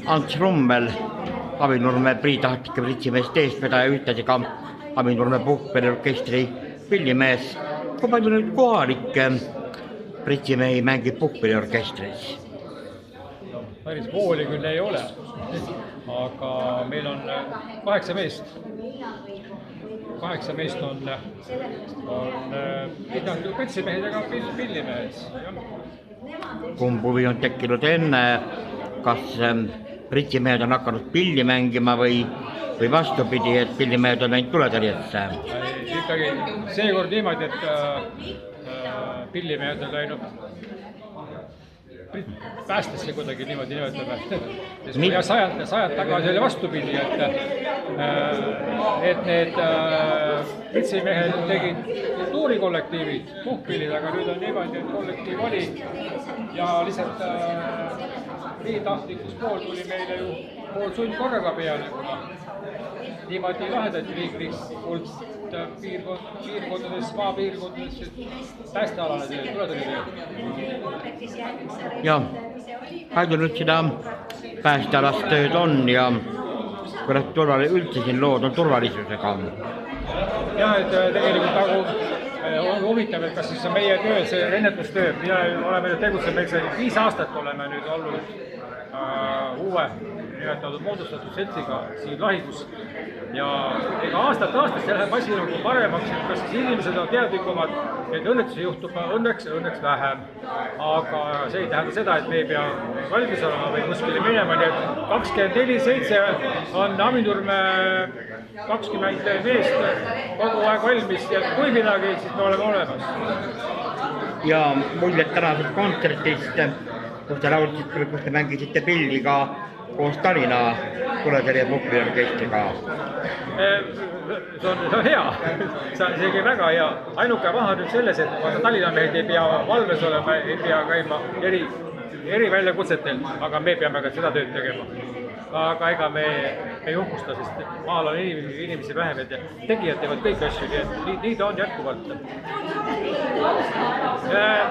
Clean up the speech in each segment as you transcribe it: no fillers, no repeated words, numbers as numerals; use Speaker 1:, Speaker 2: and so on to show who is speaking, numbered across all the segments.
Speaker 1: Ants Rummel, Avinurme Priitahtike Pritsimeeste eestvedaja, ühtlasi ka Avinurme puhkpilliorkestri pillimees. Kui palju nüüd kohalikke pritsimehi mängib puhkpilliorkestris?
Speaker 2: Päris kooli küll ei ole, aga meil on 8 meest. 8 meest on pritsimehed ega pillimehed.
Speaker 1: Kumb huvi on tekkinud enne, kas pritsimehed on hakanud pilli mängima või vastupidi, et pillimehed on läinud tuletõrjesse?
Speaker 2: Ikkagi seekord niimoodi, et pillimehed on läinud päästesse kuidagi niimoodi nimetame. Sajad tagasi oli vastupidi, et need pritsimehed tegid kultuurikollektiivid, puhkpillid, aga nüüd on niimoodi, et kollektiiv oli ja lihtsalt Priitahtlikus pool tuli meile ju pool sundkorraga peale, kuna niimoodi lahendati riiklikult piirkondades, maapiirkondades päästealane tuletõrje.
Speaker 1: Ja, palju nüüd seda päästealast tööd on ja kuidas üldse siin lood on turvalisusega?
Speaker 2: Jah, et tegelikult on huvitav, et kas siis on meie töö, see ennetustöö, oleme tegutsenud 5 aastat oleme nüüd olnud uue nimetatud moodustatud seltsiga siin lahingus ja ega aastast see läheb asi nagu paremaks, et kas siis inimesed on teadlikumad, et õnnetusi juhtub õnneks vähem, aga see ei tähenda seda, et me ei pea valmis olema või kuskile minema, nii et 24/7 on Avinurme 20 meest kogu aeg valmis ja kui midagi, siis me oleme olemas.
Speaker 1: Ja muljed tänasest kontsertist, kus te laulsite, kus te mängisite pilli ka koos Tallinna tuletõrje puhkpilliorkestriga?
Speaker 2: See on hea, see on isegi väga hea. Ainuke vahe nüüd selles, et Tallinna mehed ei pea valves olema, ei pea käima eri väljakutsetel, aga me peame ka seda tööd tegema. Aga ega me ei uhkusta, sest maal on inimesi vähem ja tegijad teevad kõik asju, nii ta on jätkuvalt.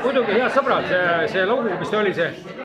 Speaker 2: Muidugi head sõbrad, see lugu, mis oli see